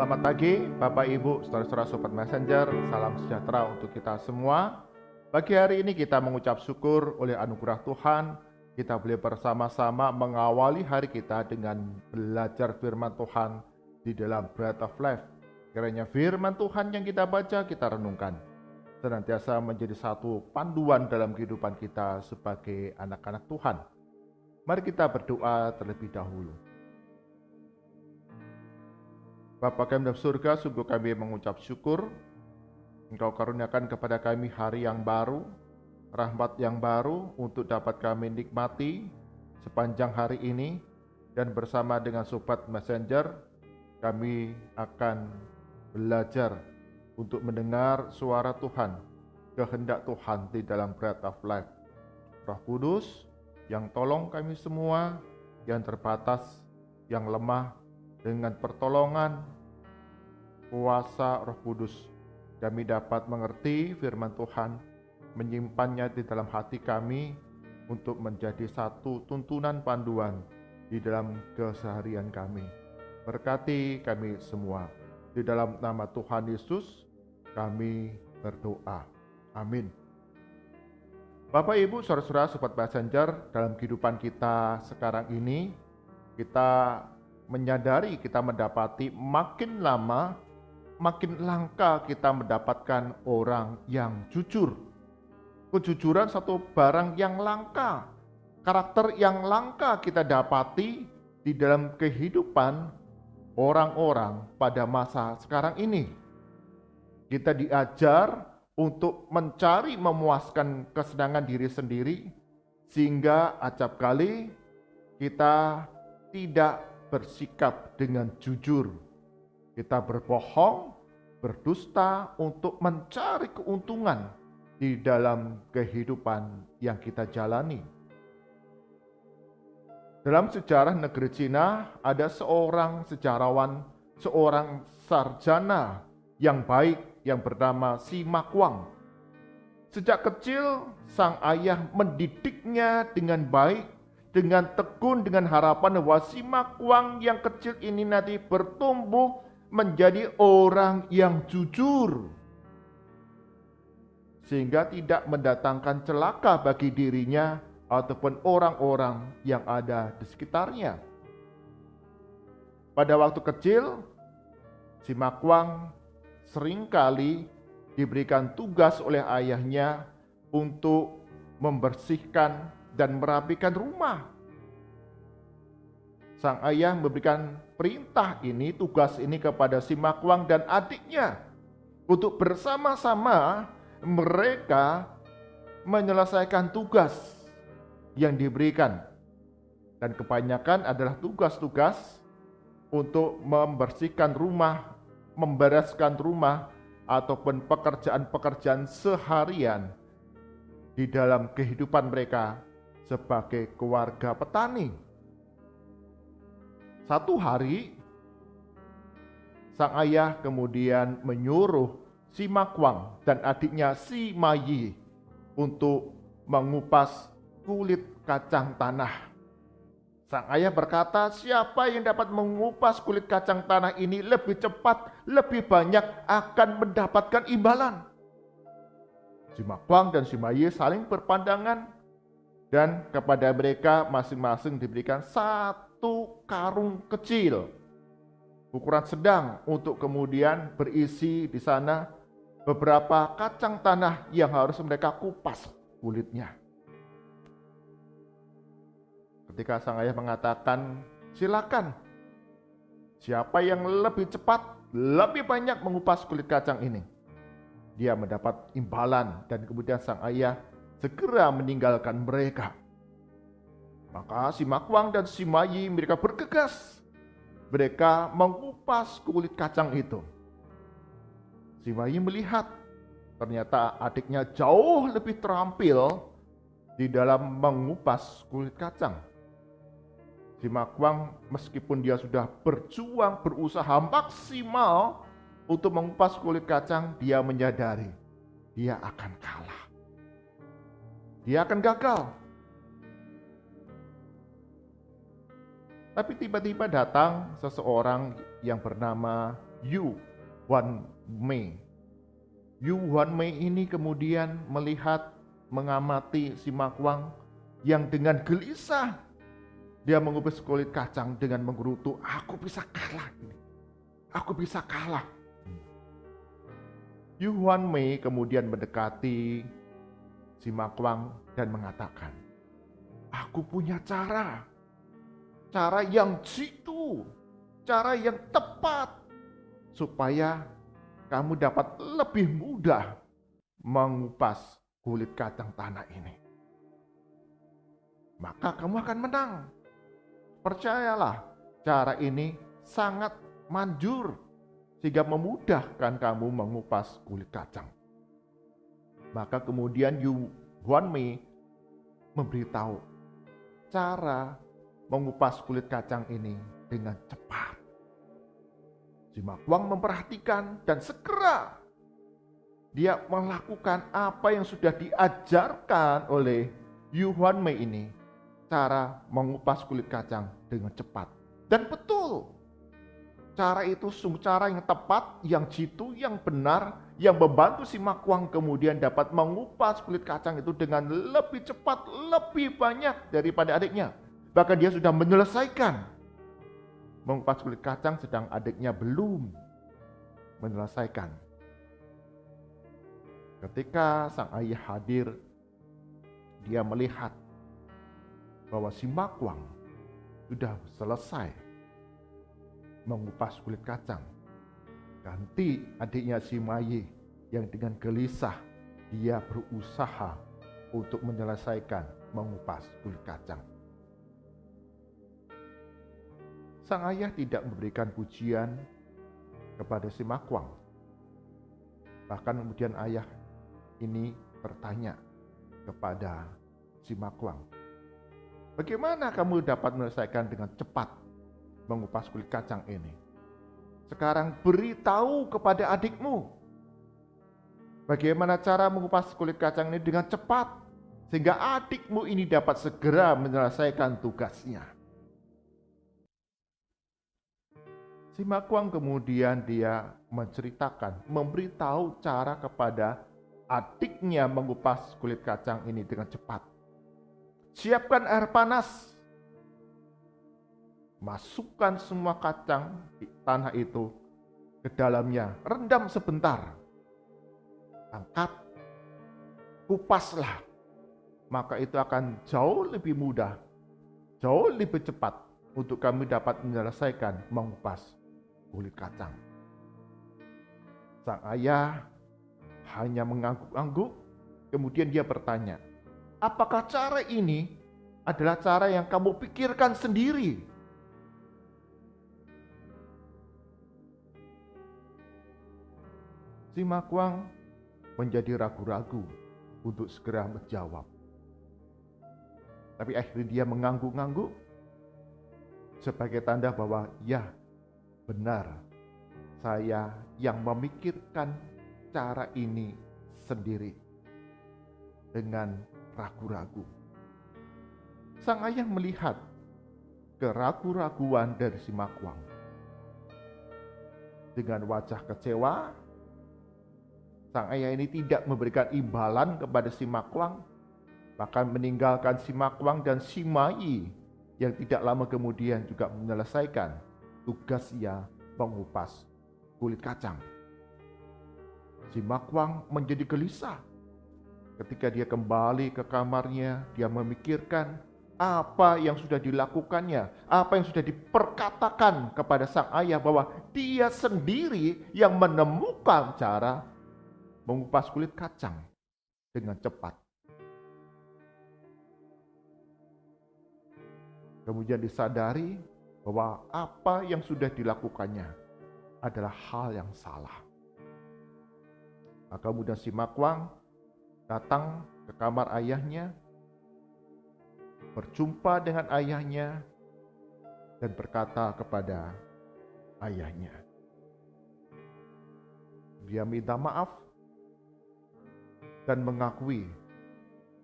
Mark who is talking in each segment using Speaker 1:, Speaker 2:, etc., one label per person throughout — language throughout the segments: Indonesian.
Speaker 1: Selamat pagi, Bapak Ibu, saudara-saudara Sobat Messenger. Salam sejahtera untuk kita semua. Pagi hari ini kita mengucap syukur oleh anugerah Tuhan. Kita boleh bersama-sama mengawali hari kita dengan belajar firman Tuhan di dalam Bread of Life. Kiranya firman Tuhan yang kita baca, kita renungkan, senantiasa menjadi satu panduan dalam kehidupan kita sebagai anak-anak Tuhan. Mari kita berdoa terlebih dahulu. Bapa kami dalam surga, sungguh kami mengucap syukur Engkau karuniakan kepada kami hari yang baru, rahmat yang baru untuk dapat kami nikmati sepanjang hari ini. Dan bersama dengan Sobat Messenger, kami akan belajar untuk mendengar suara Tuhan, kehendak Tuhan di dalam Bread of Life. Roh Kudus yang tolong kami semua, yang terbatas, yang lemah, dengan pertolongan kuasa Roh Kudus, kami dapat mengerti firman Tuhan, menyimpannya di dalam hati kami untuk menjadi satu tuntunan panduan di dalam keseharian kami. Berkati kami semua. Di dalam nama Tuhan Yesus kami berdoa. Amin. Bapak Ibu, saudara-saudara Sobat Messenger, dalam kehidupan kita sekarang ini, kita menyadari kita mendapati makin lama makin langka kita mendapatkan orang yang jujur. Kejujuran satu barang yang langka, karakter yang langka kita dapati di dalam kehidupan orang-orang pada masa sekarang ini. Kita diajar untuk mencari memuaskan kesenangan diri sendiri, sehingga acap kali kita tidak bersikap dengan jujur. Kita berbohong, berdusta untuk mencari keuntungan di dalam kehidupan yang kita jalani. Dalam sejarah negeri Cina ada seorang sejarawan, seorang sarjana yang baik yang bernama Sima Kuang. Sejak kecil sang ayah mendidiknya dengan baik, dengan tekun, dengan harapan bahwa Sima Kuang yang kecil ini nanti bertumbuh menjadi orang yang jujur, sehingga tidak mendatangkan celaka bagi dirinya ataupun orang-orang yang ada di sekitarnya. Pada waktu kecil, Sima Kuang seringkali diberikan tugas oleh ayahnya untuk membersihkan dan merapikan rumah. Sang ayah memberikan perintah ini, tugas ini kepada Sima Kuang dan adiknya untuk bersama-sama mereka menyelesaikan tugas yang diberikan. Dan kebanyakan adalah tugas-tugas untuk membersihkan rumah, membereskan rumah, ataupun pekerjaan-pekerjaan seharian di dalam kehidupan mereka sebagai keluarga petani. Satu hari, sang ayah kemudian menyuruh Sima Kuang dan adiknya Sima Yi untuk mengupas kulit kacang tanah. Sang ayah berkata, siapa yang dapat mengupas kulit kacang tanah ini lebih cepat, lebih banyak akan mendapatkan imbalan. Sima Kuang dan Sima Yi saling berpandangan, dan kepada mereka masing-masing diberikan satu karung kecil, ukuran sedang, untuk kemudian berisi di sana beberapa kacang tanah yang harus mereka kupas kulitnya. Ketika sang ayah mengatakan, silakan, siapa yang lebih cepat, lebih banyak mengupas kulit kacang ini, dia mendapat imbalan. Dan kemudian sang ayah segera meninggalkan mereka. Maka Sima Kuang dan Sima Yi mereka bergegas. Mereka mengupas kulit kacang itu. Sima Yi melihat ternyata adiknya jauh lebih terampil di dalam mengupas kulit kacang. Sima Kuang meskipun dia sudah berjuang, berusaha maksimal untuk mengupas kulit kacang, dia menyadari dia akan kalah. Dia akan gagal. Tapi tiba-tiba datang seseorang yang bernama Yu Huan Mei. Yu Huan Mei ini kemudian melihat, mengamati si Makwang yang dengan gelisah dia mengupas kulit kacang dengan menggerutu, aku bisa kalah ini. Aku bisa kalah. Yu Huan Mei kemudian mendekati si Makwang dan mengatakan, aku punya cara yang jitu, cara yang tepat supaya kamu dapat lebih mudah mengupas kulit kacang tanah ini. Maka kamu akan menang. Percayalah, cara ini sangat manjur sehingga memudahkan kamu mengupas kulit kacang. Maka kemudian Yu Huan Mei memberitahu cara mengupas kulit kacang ini dengan cepat. Si Makwang memperhatikan dan segera dia melakukan apa yang sudah diajarkan oleh Yu Huan Mei ini, cara mengupas kulit kacang dengan cepat. Dan betul, cara itu sungguh cara yang tepat, yang jitu, yang benar, yang membantu si Makwang kemudian dapat mengupas kulit kacang itu dengan lebih cepat, lebih banyak daripada adiknya. Bahkan dia sudah menyelesaikan mengupas kulit kacang, sedang adiknya belum menyelesaikan. Ketika sang ayah hadir, dia melihat bahwa si Makwang sudah selesai mengupas kulit kacang. Ganti adiknya si Maye yang dengan gelisah dia berusaha untuk menyelesaikan mengupas kulit kacang. Sang ayah tidak memberikan pujian kepada si Makwang. Bahkan kemudian ayah ini bertanya kepada si Makwang, bagaimana kamu dapat menyelesaikan dengan cepat mengupas kulit kacang ini? Sekarang beritahu kepada adikmu bagaimana cara mengupas kulit kacang ini dengan cepat, sehingga adikmu ini dapat segera menyelesaikan tugasnya. Si Makwang kemudian dia menceritakan, memberitahu cara kepada adiknya mengupas kulit kacang ini dengan cepat. Siapkan air panas, masukkan semua kacang di tanah itu ke dalamnya, rendam sebentar, angkat, kupaslah. Maka itu akan jauh lebih mudah, jauh lebih cepat untuk kami dapat menyelesaikan mengupas kulit kacang. Sang ayah hanya mengangguk-angguk, kemudian dia bertanya, apakah cara ini adalah cara yang kamu pikirkan sendiri? Si Makwang menjadi ragu-ragu untuk segera menjawab. Tapi akhirnya dia mengangguk-angguk sebagai tanda bahwa ya, benar, saya yang memikirkan cara ini sendiri dengan ragu-ragu. Sang ayah melihat keraguan-raguan dari si Makwang. Dengan wajah kecewa, sang ayah ini tidak memberikan imbalan kepada si Makwang, bahkan meninggalkan si Makwang dan si Mayi yang tidak lama kemudian juga menyelesaikan tugasnya mengupas kulit kacang. Si Makwang menjadi gelisah. Ketika dia kembali ke kamarnya, dia memikirkan apa yang sudah dilakukannya, apa yang sudah diperkatakan kepada sang ayah bahwa dia sendiri yang menemukan cara mengupas kulit kacang dengan cepat. Kemudian disadari bahwa apa yang sudah dilakukannya adalah hal yang salah. Maka kemudian si Makwang datang ke kamar ayahnya, berjumpa dengan ayahnya, dan berkata kepada ayahnya. Dia minta maaf dan mengakui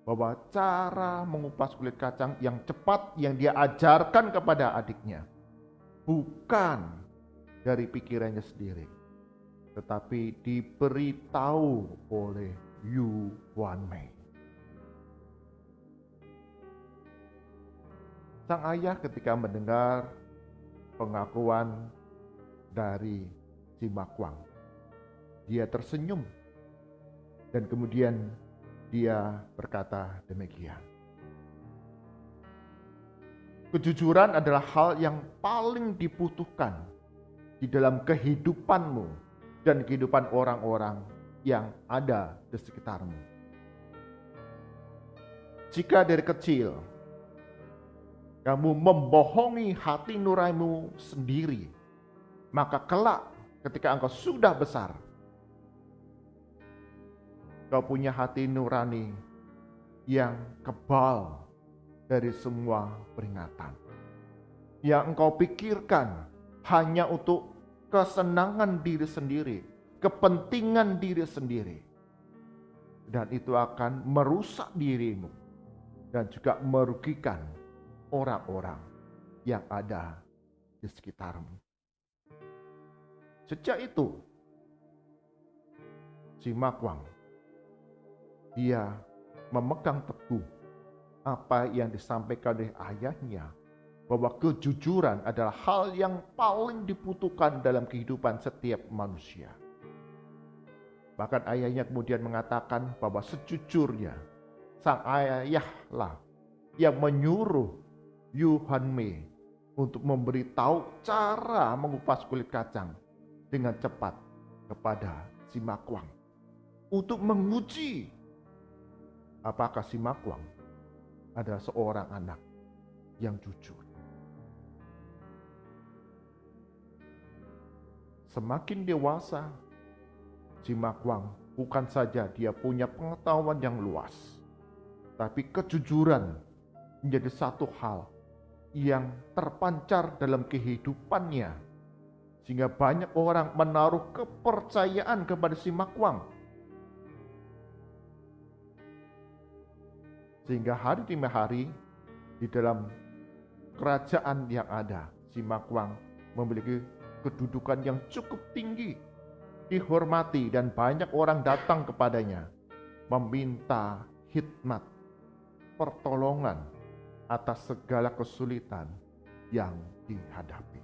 Speaker 1: bahwa cara mengupas kulit kacang yang cepat yang dia ajarkan kepada adiknya bukan dari pikirannya sendiri, tetapi diberitahu oleh Yu Wan Mei. Sang ayah ketika mendengar pengakuan dari si Makwang, dia tersenyum dan kemudian dia berkata demikian. Kejujuran adalah hal yang paling dibutuhkan di dalam kehidupanmu dan kehidupan orang-orang yang ada di sekitarmu. Jika dari kecil kamu membohongi hati nuranimu sendiri, maka kelak ketika engkau sudah besar, kau punya hati nurani yang kebal dari semua peringatan. Yang engkau pikirkan hanya untuk kesenangan diri sendiri, kepentingan diri sendiri. Dan itu akan merusak dirimu dan juga merugikan orang-orang yang ada di sekitarmu. Sejak itu, si Makwang, dia memegang teguh apa yang disampaikan oleh ayahnya, bahwa kejujuran adalah hal yang paling dibutuhkan dalam kehidupan setiap manusia. Bahkan ayahnya kemudian mengatakan bahwa sejujurnya sang ayahlah yang menyuruh Yu Han Mei untuk memberitahu cara mengupas kulit kacang dengan cepat kepada si Makwang, untuk menguji apakah si Makwang adalah seorang anak yang jujur. Semakin dewasa, si Makwang bukan saja dia punya pengetahuan yang luas, tapi kejujuran menjadi satu hal yang terpancar dalam kehidupannya, sehingga banyak orang menaruh kepercayaan kepada si Makwang. Sehingga hari demi hari di dalam kerajaan yang ada, si Makwang memiliki kedudukan yang cukup tinggi, dihormati, dan banyak orang datang kepadanya meminta khidmat, pertolongan atas segala kesulitan yang dihadapi.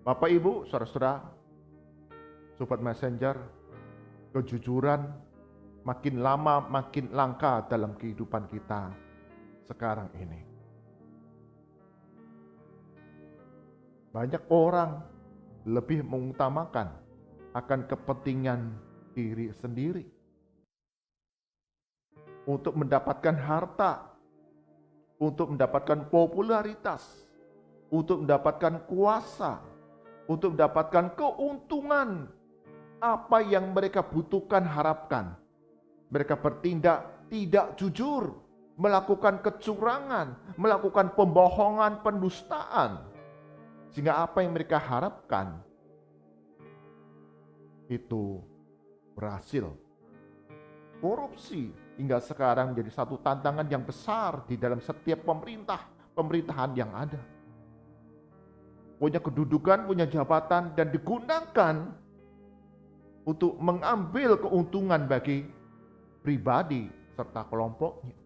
Speaker 1: Bapak, Ibu, saudara-saudara, Sobat Messenger, kejujuran makin lama makin langka dalam kehidupan kita sekarang ini. Banyak orang lebih mengutamakan akan kepentingan diri sendiri untuk mendapatkan harta, untuk mendapatkan popularitas, untuk mendapatkan kuasa, untuk mendapatkan keuntungan. Apa yang mereka butuhkan, harapkan. Mereka bertindak tidak jujur, melakukan kecurangan, melakukan pembohongan, pendustaan. Sehingga apa yang mereka harapkan itu berhasil. Korupsi hingga sekarang menjadi satu tantangan yang besar di dalam setiap pemerintahan yang ada. Punya kedudukan, punya jabatan, dan digunakan untuk mengambil keuntungan bagi pribadi serta kelompoknya.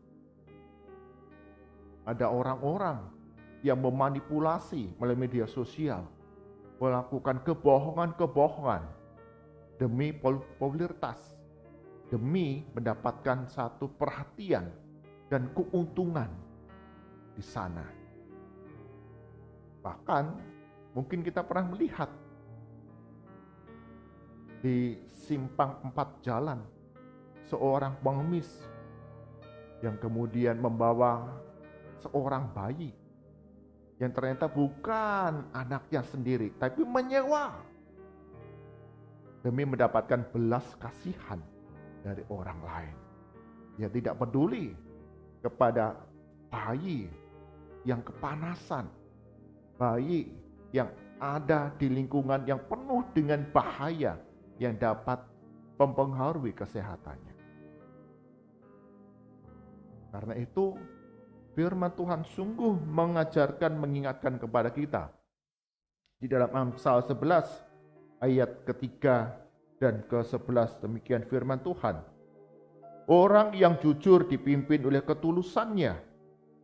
Speaker 1: Ada orang-orang yang memanipulasi melalui media sosial, melakukan kebohongan-kebohongan demi popularitas, demi mendapatkan satu perhatian dan keuntungan di sana. Bahkan mungkin kita pernah melihat di simpang 4 jalan seorang pengemis yang kemudian membawa seorang bayi yang ternyata bukan anaknya sendiri, tapi menyewa demi mendapatkan belas kasihan dari orang lain. Dia tidak peduli kepada bayi yang kepanasan, bayi yang ada di lingkungan yang penuh dengan bahaya yang dapat mempengaruhi kesehatannya. Karena itu, firman Tuhan sungguh mengajarkan, mengingatkan kepada kita Di dalam Amsal 11 ayat ketiga dan ke-11 demikian firman Tuhan. Orang yang jujur dipimpin oleh ketulusannya,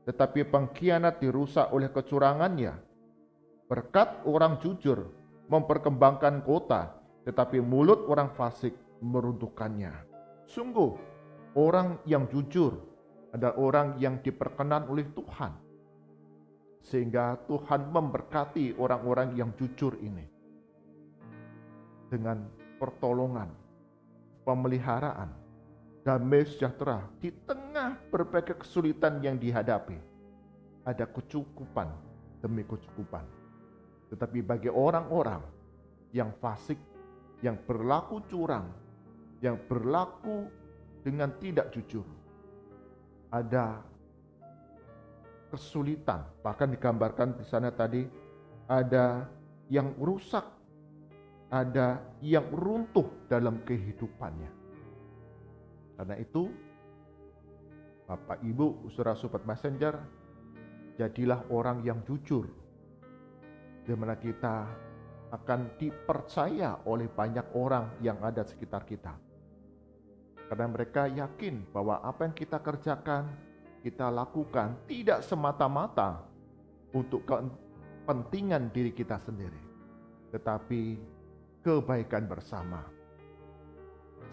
Speaker 1: tetapi pengkhianat dirusak oleh kecurangannya. Berkat orang jujur memperkembangkan kota, tetapi mulut orang fasik meruntuhkannya. Sungguh, orang yang jujur adalah orang yang diperkenan oleh Tuhan. Sehingga Tuhan memberkati orang-orang yang jujur ini dengan pertolongan, pemeliharaan, damai sejahtera di tengah berbagai kesulitan yang dihadapi. Ada kecukupan demi kecukupan. Tetapi bagi orang-orang yang fasik, yang berlaku curang, yang berlaku dengan tidak jujur, ada kesulitan. Bahkan digambarkan di sana tadi, ada yang rusak, ada yang runtuh dalam kehidupannya. Karena itu, Bapak Ibu, saudara sobat messenger, jadilah orang yang jujur, di mana kita akan dipercaya oleh banyak orang yang ada di sekitar kita. Karena mereka yakin bahwa apa yang kita kerjakan, kita lakukan tidak semata-mata untuk kepentingan diri kita sendiri, tetapi kebaikan bersama.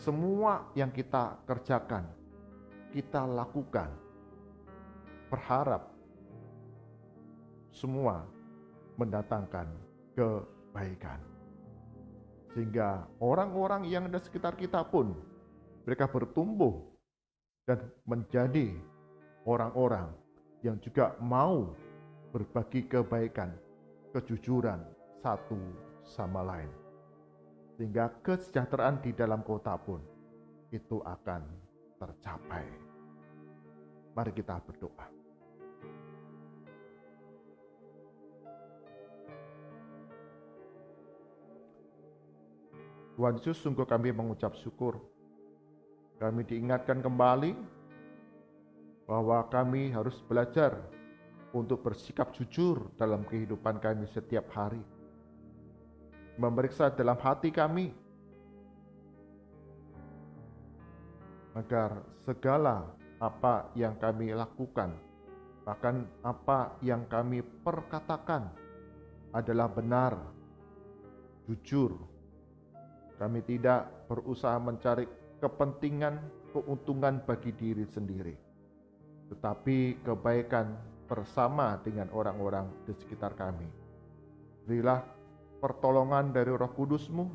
Speaker 1: Semua yang kita kerjakan, kita lakukan, berharap semua mendatangkan kebaikan. Sehingga orang-orang yang ada di sekitar kita pun, mereka bertumbuh dan menjadi orang-orang yang juga mau berbagi kebaikan, kejujuran satu sama lain. Sehingga kesejahteraan di dalam kota pun itu akan tercapai. Mari kita berdoa. Tuhan Yesus, sungguh kami mengucap syukur. Kami diingatkan kembali bahwa kami harus belajar untuk bersikap jujur dalam kehidupan kami setiap hari. Memeriksa dalam hati kami agar segala apa yang kami lakukan, bahkan apa yang kami perkatakan adalah benar, jujur. Kami tidak berusaha mencari kepentingan, keuntungan bagi diri sendiri, tetapi kebaikan bersama dengan orang-orang di sekitar kami. Berilah pertolongan dari Roh Kudus-Mu,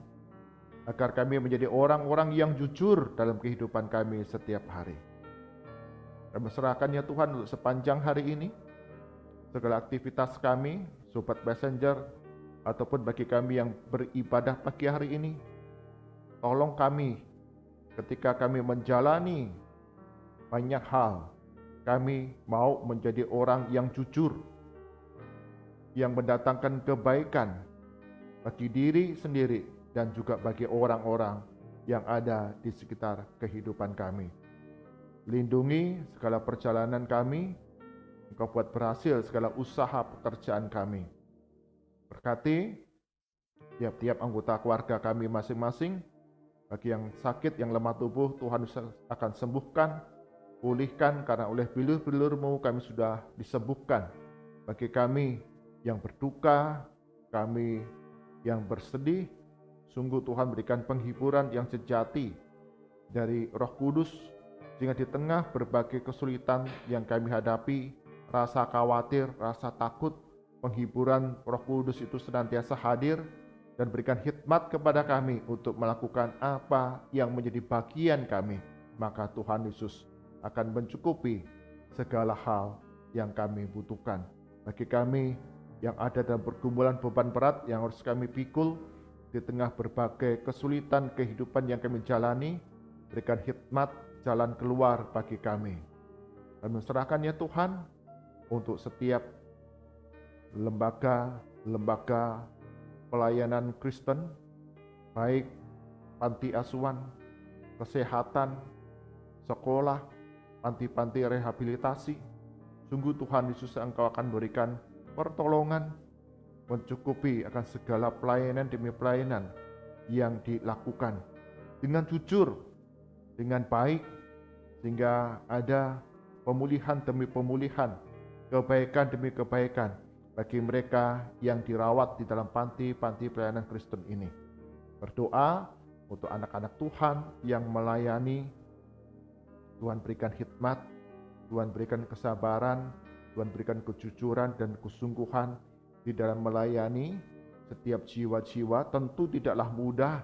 Speaker 1: agar kami menjadi orang-orang yang jujur dalam kehidupan kami setiap hari. Kami serahkan ya Tuhan untuk sepanjang hari ini, segala aktivitas kami, Sobat Messenger, ataupun bagi kami yang beribadah pagi hari ini, tolong kami ketika kami menjalani banyak hal, kami mau menjadi orang yang jujur, yang mendatangkan kebaikan bagi diri sendiri dan juga bagi orang-orang yang ada di sekitar kehidupan kami. Lindungi segala perjalanan kami, Engkau buat berhasil segala usaha pekerjaan kami. Berkati tiap-tiap anggota keluarga kami masing-masing. Bagi yang sakit, yang lemah tubuh, Tuhan akan sembuhkan, pulihkan, karena oleh bilur-bilur-Mu kami sudah disembuhkan. Bagi kami yang berduka, kami yang bersedih, sungguh Tuhan berikan penghiburan yang sejati dari Roh Kudus, sehingga di tengah berbagai kesulitan yang kami hadapi, rasa khawatir, rasa takut, penghiburan Roh Kudus itu senantiasa hadir dan berikan hikmat kepada kami untuk melakukan apa yang menjadi bagian kami. Maka Tuhan Yesus akan mencukupi segala hal yang kami butuhkan. Bagi kami yang ada dalam pergumulan beban berat yang harus kami pikul di tengah berbagai kesulitan kehidupan yang kami jalani, berikan hikmat jalan keluar bagi kami. Kami serahkan ya Tuhan untuk setiap lembaga pelayanan Kristen, baik panti asuhan, kesehatan, sekolah, panti-panti rehabilitasi. Sungguh Tuhan Yesus, Engkau akan berikan pertolongan, mencukupi akan segala pelayanan demi pelayanan yang dilakukan dengan jujur, dengan baik, sehingga ada pemulihan demi pemulihan, kebaikan demi kebaikan bagi mereka yang dirawat di dalam panti-panti pelayanan Kristen ini. Berdoa untuk anak-anak Tuhan yang melayani, Tuhan berikan hikmat, Tuhan berikan kesabaran, Tuhan berikan kejujuran dan kesungguhan di dalam melayani setiap jiwa-jiwa. Tentu tidaklah mudah,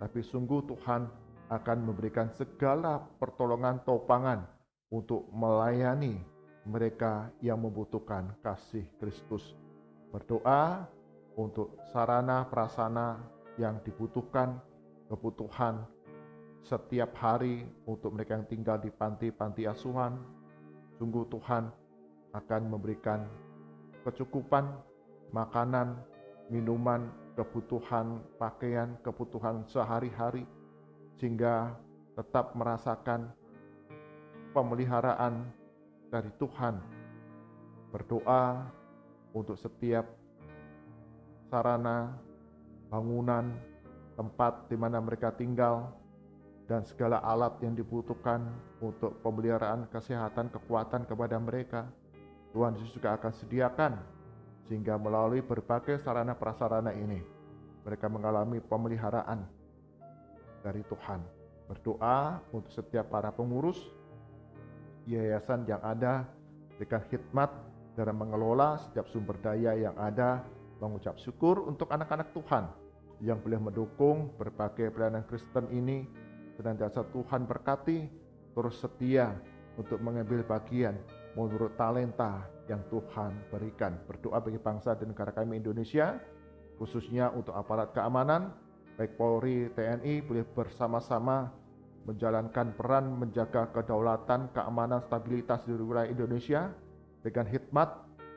Speaker 1: tapi sungguh Tuhan akan memberikan segala pertolongan topangan untuk melayani mereka yang membutuhkan kasih Kristus. Berdoa untuk sarana prasarana yang dibutuhkan, kebutuhan setiap hari untuk mereka yang tinggal di panti-panti asuhan. Sungguh Tuhan akan memberikan kecukupan makanan, minuman, kebutuhan pakaian, kebutuhan sehari-hari, sehingga tetap merasakan pemeliharaan dari Tuhan. Berdoa untuk setiap sarana, bangunan, tempat di mana mereka tinggal, dan segala alat yang dibutuhkan untuk pemeliharaan kesehatan, kekuatan kepada mereka. Tuhan Yesus juga akan sediakan, sehingga melalui berbagai sarana prasarana ini mereka mengalami pemeliharaan dari Tuhan. Berdoa untuk setiap para pengurus yayasan yang ada, berikan khidmat dalam mengelola setiap sumber daya yang ada. Mengucap syukur untuk anak-anak Tuhan yang boleh mendukung berbagai pelayanan Kristen ini. Senantiasa Tuhan berkati, terus setia untuk mengambil bagian menurut talenta yang Tuhan berikan. Berdoa bagi bangsa dan negara kami Indonesia, khususnya untuk aparat keamanan, baik Polri, TNI, boleh bersama-sama menjalankan peran menjaga kedaulatan, keamanan, stabilitas di wilayah Indonesia dengan hikmat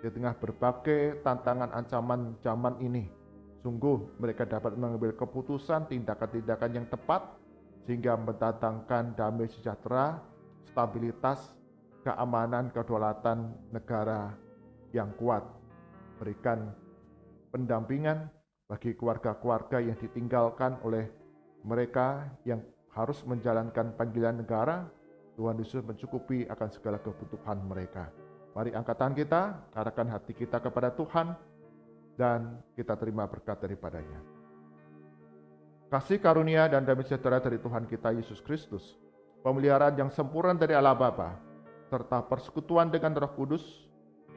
Speaker 1: di tengah berbagai tantangan ancaman zaman ini. Sungguh mereka dapat mengambil keputusan, tindakan-tindakan yang tepat, sehingga mendatangkan damai sejahtera, stabilitas, keamanan, kedaulatan negara yang kuat. Berikan pendampingan bagi keluarga-keluarga yang ditinggalkan oleh mereka yang harus menjalankan panggilan negara. Tuhan Yesus mencukupi akan segala kebutuhan mereka. Mari angkat tangan kita, arahkan hati kita kepada Tuhan, dan kita terima berkat daripadanya. Kasih karunia dan damai sejahtera dari Tuhan kita Yesus Kristus, pemeliharaan yang sempurna dari Allah Bapa, serta persekutuan dengan Roh Kudus,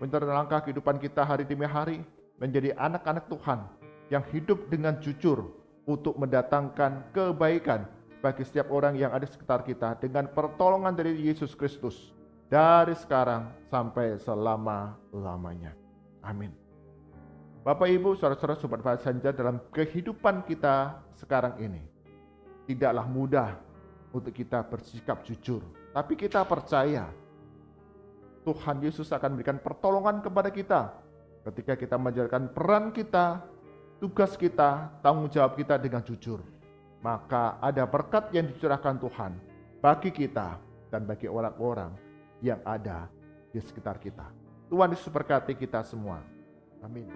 Speaker 1: menyertai langkah kehidupan kita hari demi hari, menjadi anak-anak Tuhan yang hidup dengan jujur untuk mendatangkan kebaikan bagi setiap orang yang ada di sekitar kita dengan pertolongan dari Yesus Kristus, dari sekarang sampai selama-lamanya. Amin. Bapak Ibu, saudara-saudara sobat Sanja, dalam kehidupan kita sekarang ini tidaklah mudah untuk kita bersikap jujur, tapi kita percaya Tuhan Yesus akan memberikan pertolongan kepada kita ketika kita menjalankan peran kita, tugas kita, tanggung jawab kita dengan jujur. Maka ada berkat yang dicurahkan Tuhan bagi kita dan bagi orang-orang yang ada di sekitar kita. Tuhan Yesus berkati kita semua. Amin.